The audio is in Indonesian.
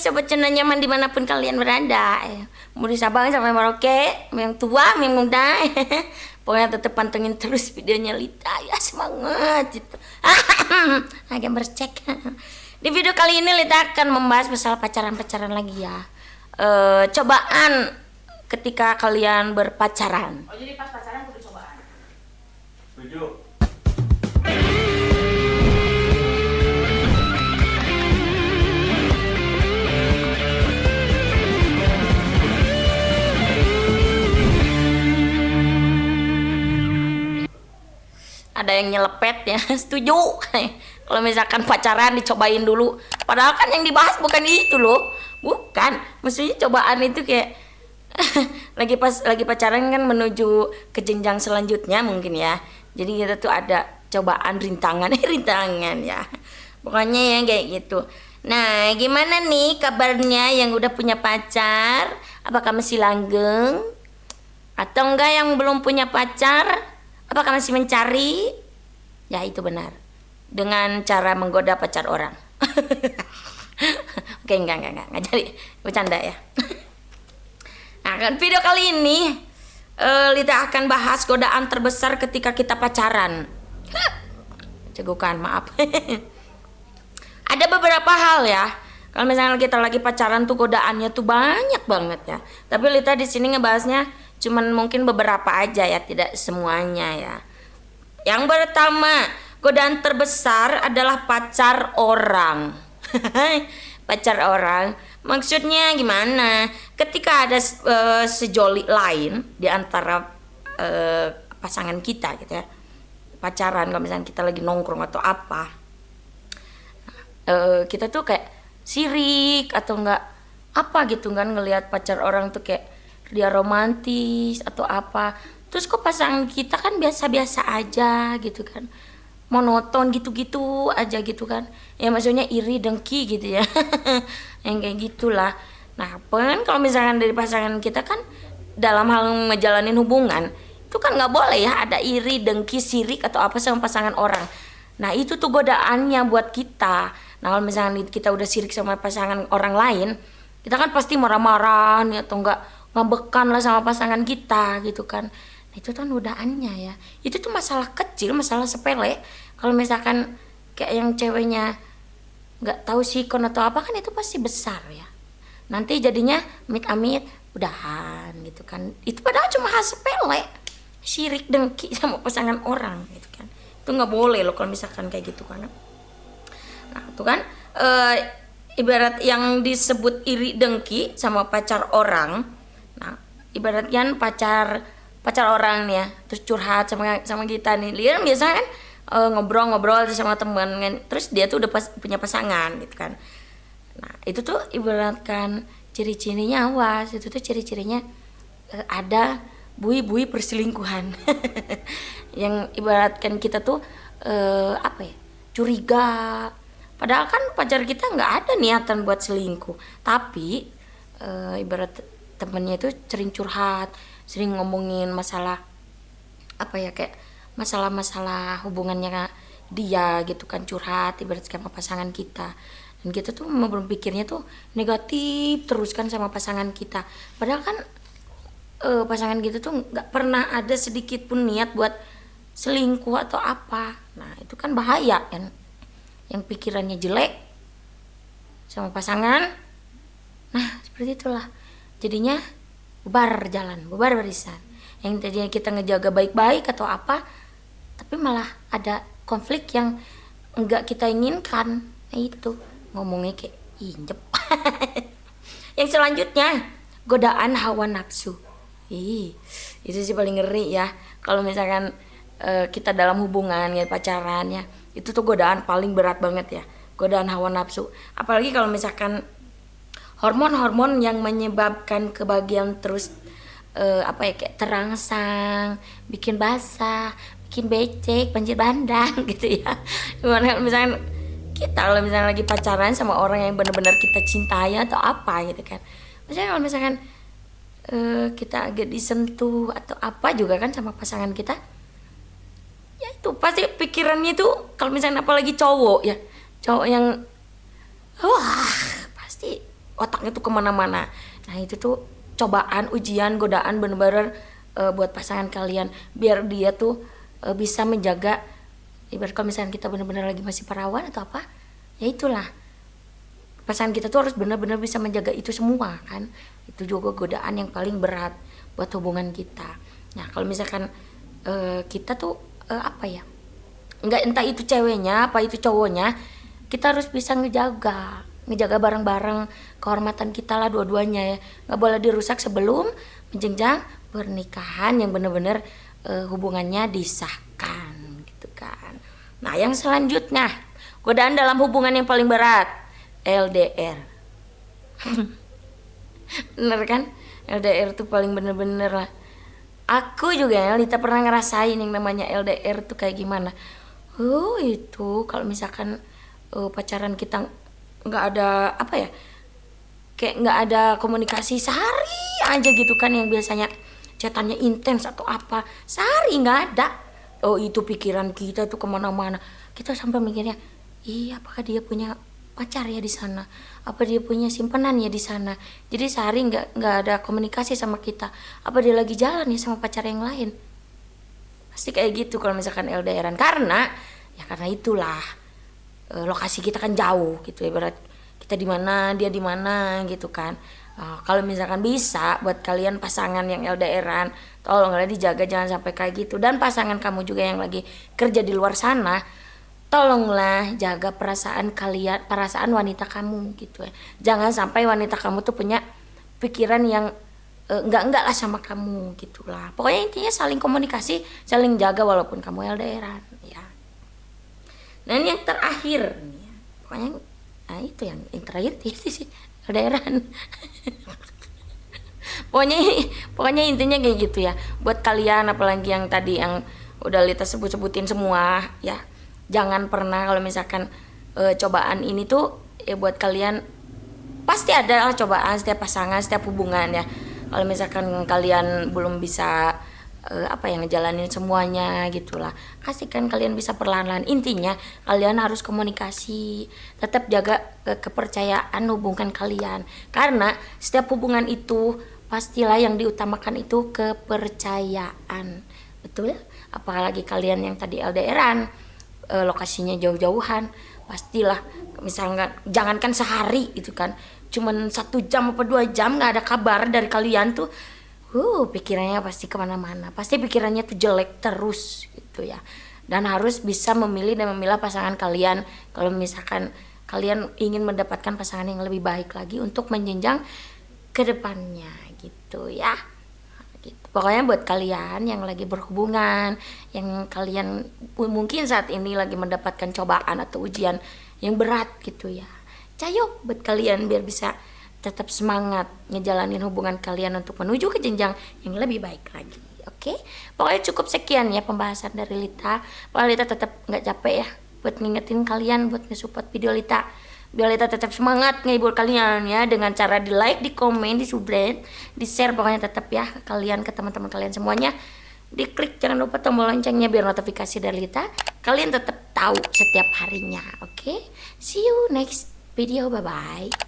sobat channel nyaman dimanapun kalian berada. Mau di Sabang sampai Merauke, yang tua, yang muda. Pokoknya tetap pantengin terus videonya Lita ya, semangat gitu. Agak bercek. Di video kali ini Lita akan membahas masalah pacaran-pacaran lagi ya. Cobaan ketika kalian berpacaran. Oh, jadi pas pacaran kudu cobaan. Setuju. Ada yang nyelepet ya, setuju. Kalau misalkan pacaran dicobain dulu. Padahal kan yang dibahas bukan itu loh. Bukan, maksudnya cobaan itu kayak lagi pacaran kan menuju ke jenjang selanjutnya mungkin ya. Jadi kita tuh ada cobaan rintangan, rintangan ya. Pokoknya ya kayak gitu. Nah, gimana nih kabarnya yang udah punya pacar? Apakah masih langgeng? Atau enggak yang belum punya pacar? Apakah masih mencari? Ya itu benar. Dengan cara menggoda pacar orang. Oke, enggak jadi bercanda ya. Nah, kan video kali ini Lita akan bahas godaan terbesar ketika kita pacaran. Cegukan, maaf. Ada beberapa hal ya. Kalau misalnya kita lagi pacaran tuh godaannya tuh banyak banget ya. Tapi Lita di sini ngebahasnya cuman mungkin beberapa aja ya, tidak semuanya ya. Yang pertama, godaan terbesar adalah pacar orang. Pacar orang, maksudnya gimana? Ketika ada sejoli lain di antara pasangan kita gitu ya, pacaran, kalau misalnya kita lagi nongkrong atau apa, kita tuh kayak sirik atau enggak apa gitu kan, ngelihat pacar orang tuh kayak dia romantis atau apa, terus kok pasangan kita kan biasa-biasa aja gitu kan, monoton gitu-gitu aja gitu kan ya, maksudnya iri dengki gitu ya. Yang kayak gitulah. Nah kan kalau misalkan dari pasangan kita kan dalam hal ngejalanin hubungan itu kan nggak boleh ya ada iri dengki sirik atau apa sama pasangan orang. Nah itu tuh godaannya buat kita. Nah kalau misalkan kita udah sirik sama pasangan orang lain, kita kan pasti marah-marah nih atau enggak ngambekan lah sama pasangan kita gitu kan. Nah itu kan godaannya ya. Itu tuh masalah kecil, masalah sepele. Kalau misalkan kayak yang ceweknya nggak tahu sikon atau apa kan itu pasti besar ya. Nanti jadinya amit-amit udahan gitu kan. Itu padahal cuma hal sepele, syirik dengki sama pasangan orang gitu kan. Itu nggak boleh loh kalau misalkan kayak gitu kan. Nah itu kan ibarat yang disebut iri dengki sama pacar orang. Nah ibaratnya pacar orang nih ya, terus curhat sama kita nih. Lihat biasanya kan ngobrol-ngobrol sama teman kan, terus dia tuh udah punya pasangan gitu kan. Nah itu tuh ibaratkan ciri-cirinya, awas, itu tuh ciri-cirinya ada bui-bui perselingkuhan. Yang ibaratkan kita tuh apa ya, curiga, padahal kan pacar kita nggak ada niatan buat selingkuh, tapi ibarat temennya itu sering curhat, sering ngomongin masalah apa ya, kayak masalah-masalah hubungannya dia gitu kan, curhat ibarat sama pasangan kita. Dan kita tuh berpikirnya tuh negatif terus kan sama pasangan kita, padahal kan pasangan kita tuh nggak pernah ada sedikit pun niat buat selingkuh atau apa. Nah itu kan bahaya kan, yang pikirannya jelek sama pasangan. Nah seperti itulah jadinya bubar jalan, bubar barisan. Yang tadinya kita ngejaga baik-baik atau apa, tapi malah ada konflik yang enggak kita inginkan. Nah itu ngomongnya kayak injep. Yang selanjutnya godaan hawa nafsu. Itu sih paling ngeri ya. Kalau misalkan kita dalam hubungan ya, pacaran ya, itu tuh godaan paling berat banget ya, godaan hawa nafsu. Apalagi kalau misalkan hormon-hormon yang menyebabkan kebahagiaan terus apa ya, kayak terangsang, bikin basah, bikin becek, banjir bandang gitu ya. Gimana misalkan kita kalau misalnya lagi pacaran sama orang yang benar-benar kita cintai atau apa gitu kan. Misalnya kalau misalkan kita agak disentuh atau apa juga kan sama pasangan kita, ya itu pasti pikirannya tuh, kalau misalnya apalagi cowok ya, cowok yang wah pasti otaknya tuh kemana-mana. Nah itu tuh cobaan, ujian, godaan bener-bener buat pasangan kalian, biar dia tuh bisa menjaga. Ibarat kalau misalnya kita bener-bener lagi masih perawan atau apa, ya itulah, pasangan kita tuh harus benar-benar bisa menjaga itu semua kan. Itu juga godaan yang paling berat buat hubungan kita. Nah kalau misalkan kita tuh apa ya, nggak, entah itu ceweknya apa itu cowoknya, kita harus bisa ngejaga bareng-bareng kehormatan kita lah dua-duanya ya. Nggak boleh dirusak sebelum menjenjang pernikahan yang benar-benar hubungannya disahkan gitu kan. Nah yang selanjutnya, godaan dalam hubungan yang paling berat, LDR. Bener kan? LDR tuh paling bener-bener lah. Aku juga ya, Lita pernah ngerasain yang namanya LDR tuh kayak gimana. Itu kalau misalkan pacaran kita nggak ada apa ya, kayak nggak ada komunikasi sehari aja gitu kan, yang biasanya chatannya intens atau apa, sehari nggak ada. Itu pikiran kita tuh kemana-mana. Kita sampai mikirnya, apakah dia punya pacar ya di sana, apa dia punya simpenan ya di sana. Jadi sehari nggak ada komunikasi sama kita, apa dia lagi jalan ya sama pacar yang lain. Pasti kayak gitu kalau misalkan LDRan, karena itulah lokasi kita kan jauh gitu ya, berat kita di mana dia di mana gitu kan. Kalau misalkan bisa buat kalian pasangan yang LDRan, tolonglah dijaga jangan sampai kayak gitu. Dan pasangan kamu juga yang lagi kerja di luar sana, tolonglah jaga perasaan kalian, perasaan wanita kamu gitu ya. Jangan sampai wanita kamu tuh punya pikiran yang enggak lah sama kamu gitulah. Pokoknya intinya saling komunikasi, saling jaga walaupun kamu LDRan ya. Dan yang terakhir nih, pokoknya itu yang terakhir itu sih LDRan. pokoknya intinya kayak gitu ya. Buat kalian apalagi yang tadi yang udah Lita sebutin semua ya, jangan pernah kalau misalkan cobaan ini tuh buat kalian, pasti ada cobaan setiap pasangan, setiap hubungan ya. Kalau misalkan kalian belum bisa ngejalanin semuanya gitulah, kasihkan kalian bisa perlahan-lahan. Intinya kalian harus komunikasi, tetap jaga kepercayaan hubungan kalian, karena setiap hubungan itu pastilah yang diutamakan itu kepercayaan, betul. Apalagi kalian yang tadi LDRan, lokasinya jauh-jauhan, pastilah misalnya jangankan sehari gitu kan, cuman 1 jam apa 2 jam nggak ada kabar dari kalian tuh, pikirannya pasti kemana-mana, pasti pikirannya tuh jelek terus gitu ya. Dan harus bisa memilih dan memilah pasangan kalian kalau misalkan kalian ingin mendapatkan pasangan yang lebih baik lagi untuk menjenjang ke depannya gitu ya. Gitu. Pokoknya buat kalian yang lagi berhubungan, yang kalian mungkin saat ini lagi mendapatkan cobaan atau ujian yang berat gitu ya, cayo buat kalian biar bisa tetap semangat ngejalanin hubungan kalian untuk menuju ke jenjang yang lebih baik lagi. Oke, pokoknya cukup sekian ya pembahasan dari Lita. Pokoknya Lita tetap nggak capek ya buat ngingetin kalian buat nge-support video Lita, biar Lita tetap semangat ngehibur kalian ya, dengan cara di like, di komen, di subscribe, di share, pokoknya tetap ya kalian ke teman-teman kalian semuanya. Diklik jangan lupa tombol loncengnya biar notifikasi dari Lita kalian tetap tahu setiap harinya. Oke, see you next video, bye bye.